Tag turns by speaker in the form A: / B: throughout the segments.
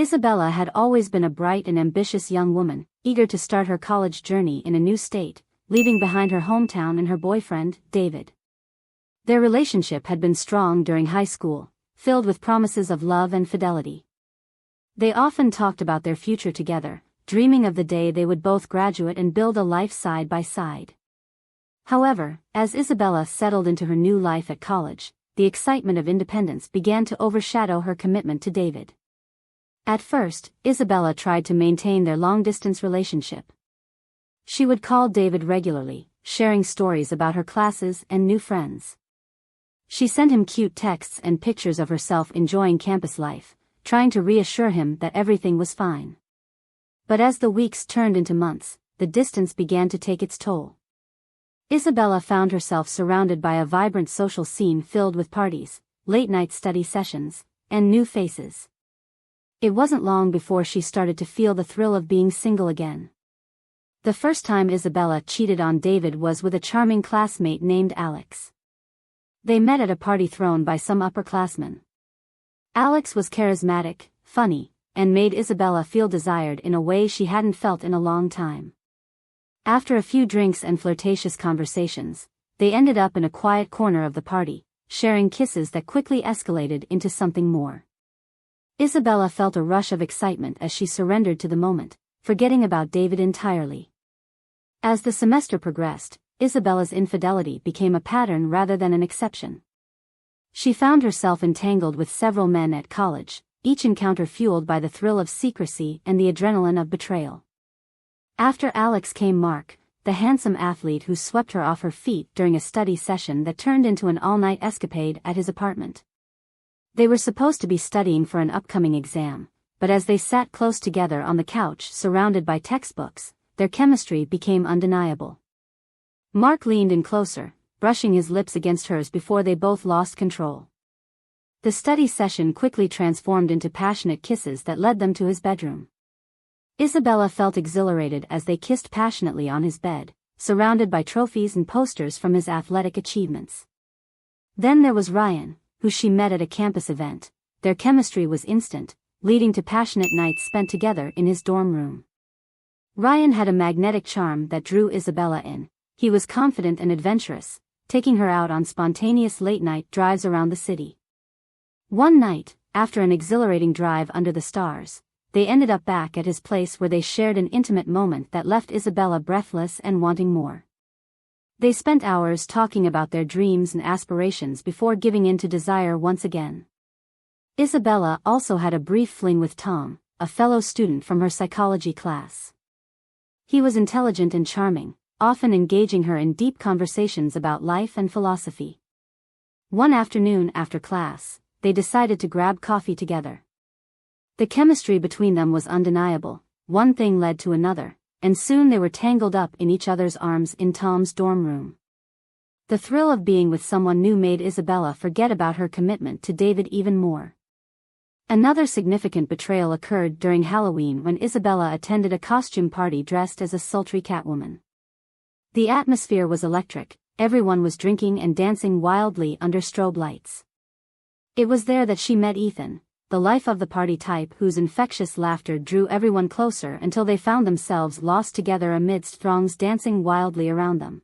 A: Isabela had always been a bright and ambitious young woman, eager to start her college journey in a new state, leaving behind her hometown and her boyfriend, David. Their relationship had been strong during high school, filled with promises of love and fidelity. They often talked about their future together, dreaming of the day they would both graduate and build a life side by side. However, as Isabela settled into her new life at college, the excitement of independence began to overshadow her commitment to David. At first, Isabela tried to maintain their long-distance relationship. She would call David regularly, sharing stories about her classes and new friends. She sent him cute texts and pictures of herself enjoying campus life, trying to reassure him that everything was fine. But as the weeks turned into months, the distance began to take its toll. Isabela found herself surrounded by a vibrant social scene filled with parties, late-night study sessions, and new faces. It wasn't long before she started to feel the thrill of being single again. The first time Isabela cheated on David was with a charming classmate named Alex. They met at a party thrown by some upperclassmen. Alex was charismatic, funny, and made Isabela feel desired in a way she hadn't felt in a long time. After a few drinks and flirtatious conversations, they ended up in a quiet corner of the party, sharing kisses that quickly escalated into something more. Isabela felt a rush of excitement as she surrendered to the moment, forgetting about David entirely. As the semester progressed, Isabela's infidelity became a pattern rather than an exception. She found herself entangled with several men at college, each encounter fueled by the thrill of secrecy and the adrenaline of betrayal. After Alex came Mark, the handsome athlete who swept her off her feet during a study session that turned into an all-night escapade at his apartment. They were supposed to be studying for an upcoming exam, but as they sat close together on the couch surrounded by textbooks, their chemistry became undeniable. Mark leaned in closer, brushing his lips against hers before they both lost control. The study session quickly transformed into passionate kisses that led them to his bedroom. Isabela felt exhilarated as they kissed passionately on his bed, surrounded by trophies and posters from his athletic achievements. Then there was Ryan, who she met at a campus event. Their chemistry was instant, leading to passionate nights spent together in his dorm room. Ryan had a magnetic charm that drew Isabela in. He was confident and adventurous, taking her out on spontaneous late-night drives around the city. One night, after an exhilarating drive under the stars, they ended up back at his place where they shared an intimate moment that left Isabela breathless and wanting more. They spent hours talking about their dreams and aspirations before giving in to desire once again. Isabela also had a brief fling with Tom, a fellow student from her psychology class. He was intelligent and charming, often engaging her in deep conversations about life and philosophy. One afternoon after class, they decided to grab coffee together. The chemistry between them was undeniable, one thing led to another, and soon they were tangled up in each other's arms in Tom's dorm room. The thrill of being with someone new made Isabela forget about her commitment to David even more. Another significant betrayal occurred during Halloween when Isabela attended a costume party dressed as a sultry Catwoman. The atmosphere was electric, everyone was drinking and dancing wildly under strobe lights. It was there that she met Ethan, the life-of-the-party type whose infectious laughter drew everyone closer until they found themselves lost together amidst throngs dancing wildly around them.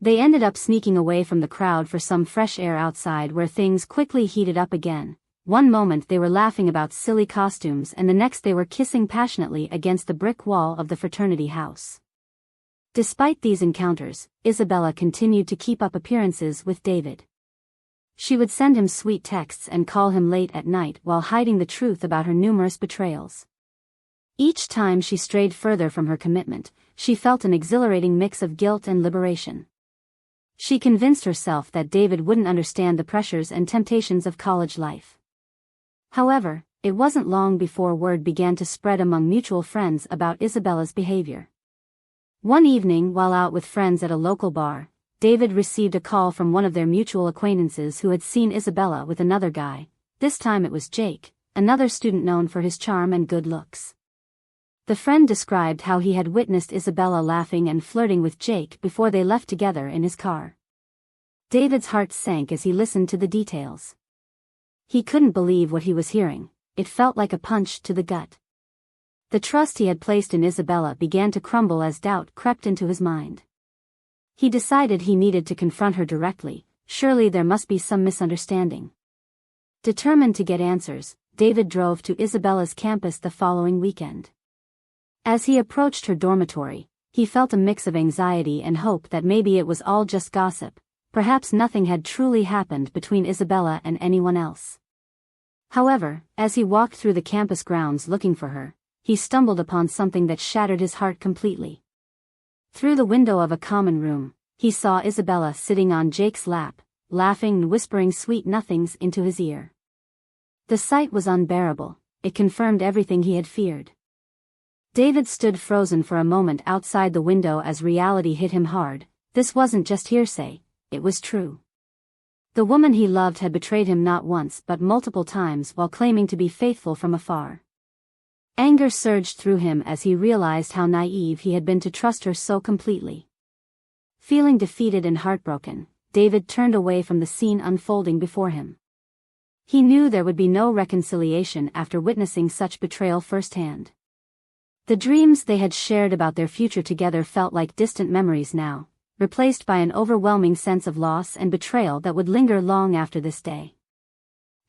A: They ended up sneaking away from the crowd for some fresh air outside where things quickly heated up again. One moment they were laughing about silly costumes and the next they were kissing passionately against the brick wall of the fraternity house. Despite these encounters, Isabela continued to keep up appearances with David. She would send him sweet texts and call him late at night while hiding the truth about her numerous betrayals. Each time she strayed further from her commitment, she felt an exhilarating mix of guilt and liberation. She convinced herself that David wouldn't understand the pressures and temptations of college life. However, it wasn't long before word began to spread among mutual friends about Isabela's behavior. One evening while out with friends at a local bar, David received a call from one of their mutual acquaintances who had seen Isabela with another guy. This time it was Jake, another student known for his charm and good looks. The friend described how he had witnessed Isabela laughing and flirting with Jake before they left together in his car. David's heart sank as he listened to the details. He couldn't believe what he was hearing. it felt like a punch to the gut. The trust he had placed in Isabela began to crumble as doubt crept into his mind. He decided he needed to confront her directly. Surely there must be some misunderstanding. Determined to get answers, David drove to Isabela's campus the following weekend. As he approached her dormitory, he felt a mix of anxiety and hope that maybe it was all just gossip. Perhaps nothing had truly happened between Isabela and anyone else. However, as he walked through the campus grounds looking for her, he stumbled upon something that shattered his heart completely. Through the window of a common room, he saw Isabela sitting on Jake's lap, laughing and whispering sweet nothings into his ear. The sight was unbearable. It confirmed everything he had feared. David stood frozen for a moment outside the window as reality hit him hard. This wasn't just hearsay, it was true. The woman he loved had betrayed him not once but multiple times while claiming to be faithful from afar. Anger surged through him as he realized how naive he had been to trust her so completely. Feeling defeated and heartbroken, David turned away from the scene unfolding before him. He knew there would be no reconciliation after witnessing such betrayal firsthand. The dreams they had shared about their future together felt like distant memories now, replaced by an overwhelming sense of loss and betrayal that would linger long after this day.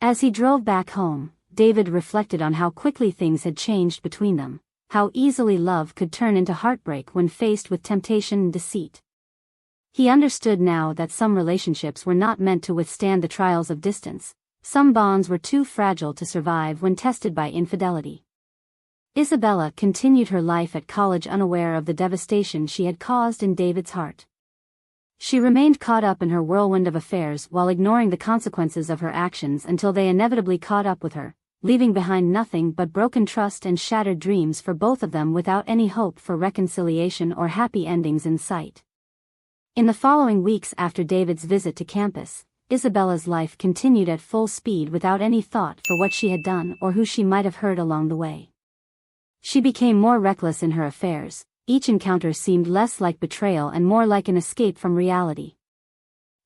A: As he drove back home, David reflected on how quickly things had changed between them, how easily love could turn into heartbreak when faced with temptation and deceit. He understood now that some relationships were not meant to withstand the trials of distance. Some bonds were too fragile to survive when tested by infidelity. Isabela continued her life at college unaware of the devastation she had caused in David's heart. She remained caught up in her whirlwind of affairs while ignoring the consequences of her actions until they inevitably caught up with her, leaving behind nothing but broken trust and shattered dreams for both of them without any hope for reconciliation or happy endings in sight. In the following weeks after David's visit to campus, Isabela's life continued at full speed without any thought for what she had done or who she might have hurt along the way. She became more reckless in her affairs. Each encounter seemed less like betrayal and more like an escape from reality.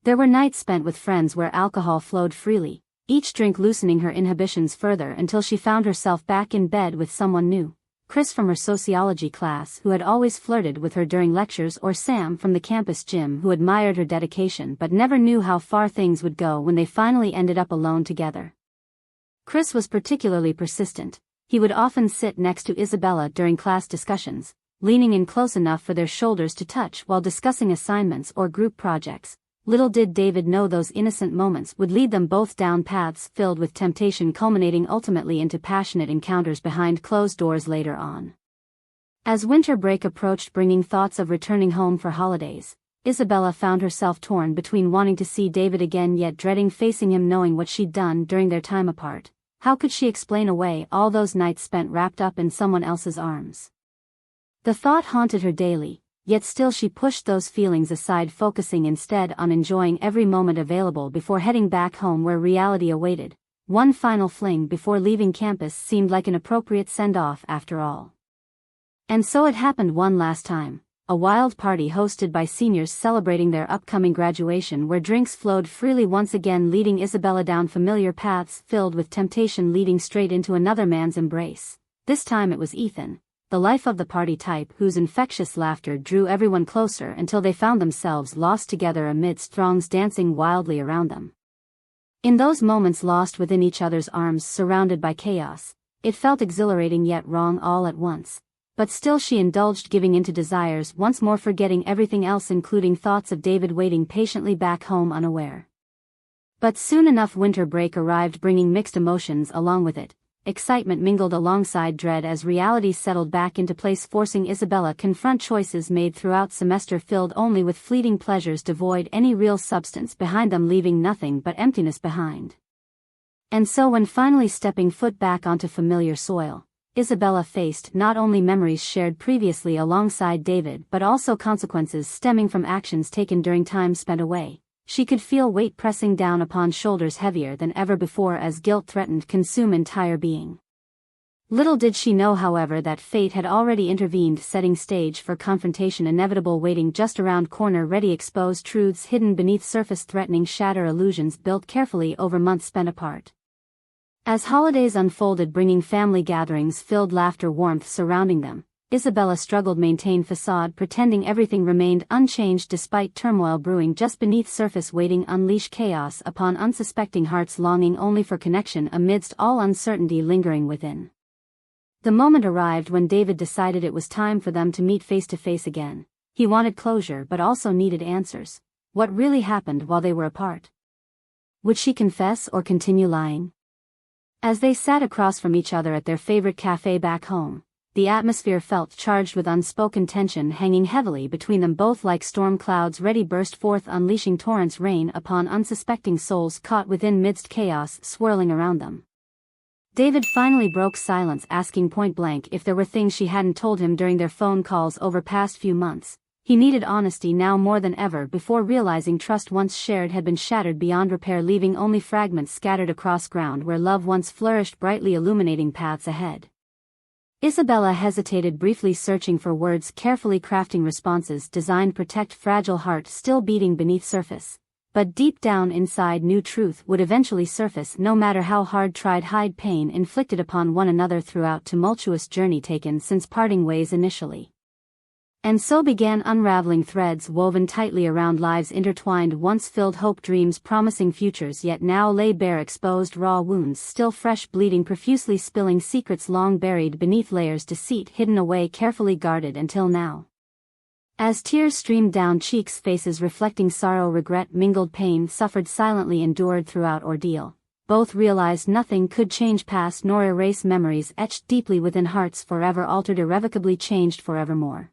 A: There were nights spent with friends where alcohol flowed freely, each drink loosening her inhibitions further until she found herself back in bed with someone new. Chris from her sociology class who had always flirted with her during lectures, or Sam from the campus gym who admired her dedication but never knew how far things would go when they finally ended up alone together. Chris was particularly persistent. He would often sit next to Isabela during class discussions, leaning in close enough for their shoulders to touch while discussing assignments or group projects. Little did David know those innocent moments would lead them both down paths filled with temptation, culminating ultimately into passionate encounters behind closed doors later on. As winter break approached, bringing thoughts of returning home for holidays, Isabela found herself torn between wanting to see David again yet dreading facing him, knowing what she'd done during their time apart. How could she explain away all those nights spent wrapped up in someone else's arms? The thought haunted her daily. Yet still she pushed those feelings aside, focusing instead on enjoying every moment available before heading back home where reality awaited. One final fling before leaving campus seemed like an appropriate send-off after all. And so it happened one last time. A wild party hosted by seniors celebrating their upcoming graduation where drinks flowed freely once again, leading Isabela down familiar paths filled with temptation, leading straight into another man's embrace. This time it was Ethan, the life of the party type whose infectious laughter drew everyone closer until they found themselves lost together amidst throngs dancing wildly around them. In those moments lost within each other's arms, surrounded by chaos, it felt exhilarating yet wrong all at once. But still she indulged, giving into desires once more, forgetting everything else, including thoughts of David waiting patiently back home unaware. But soon enough winter break arrived, bringing mixed emotions along with it. Excitement mingled alongside dread as reality settled back into place, forcing Isabela confront choices made throughout semester filled only with fleeting pleasures devoid any real substance behind them, leaving nothing but emptiness behind. And so when finally stepping foot back onto familiar soil, Isabela faced not only memories shared previously alongside David but also consequences stemming from actions taken during time spent away. She could feel weight pressing down upon shoulders heavier than ever before as guilt threatened to consume entire being. Little did she know, however, that fate had already intervened, setting stage for confrontation inevitable, waiting just around corner, ready expose truths hidden beneath surface, threatening shatter illusions built carefully over months spent apart. As holidays unfolded, bringing family gatherings, filled laughter, warmth surrounding them, Isabela struggled to maintain facade, pretending everything remained unchanged despite turmoil brewing just beneath surface, waiting unleash chaos upon unsuspecting hearts longing only for connection amidst all uncertainty lingering within. The moment arrived when David decided it was time for them to meet face to face again. He wanted closure but also needed answers. What really happened while they were apart? Would she confess or continue lying? As they sat across from each other at their favorite cafe back home, the atmosphere felt charged with unspoken tension hanging heavily between them both, like storm clouds ready burst forth, unleashing torrents rain upon unsuspecting souls caught within midst chaos swirling around them. David finally broke silence, asking point blank if there were things she hadn't told him during their phone calls over past few months. He needed honesty now more than ever before realizing trust once shared had been shattered beyond repair, leaving only fragments scattered across ground where love once flourished, brightly illuminating paths ahead. Isabela hesitated briefly, searching for words, carefully crafting responses designed to protect fragile heart still beating beneath surface. But deep down inside knew truth would eventually surface, no matter how hard tried hide pain inflicted upon one another throughout tumultuous journey taken since parting ways initially. And so began unraveling threads woven tightly around lives intertwined, once filled hope, dreams, promising futures, yet now lay bare, exposed raw wounds still fresh, bleeding profusely, spilling secrets long buried beneath layers, deceit hidden away, carefully guarded until now. As tears streamed down cheeks, faces reflecting sorrow, regret, mingled pain, suffered silently, endured throughout ordeal, both realized nothing could change past nor erase memories etched deeply within hearts, forever altered, irrevocably changed forevermore.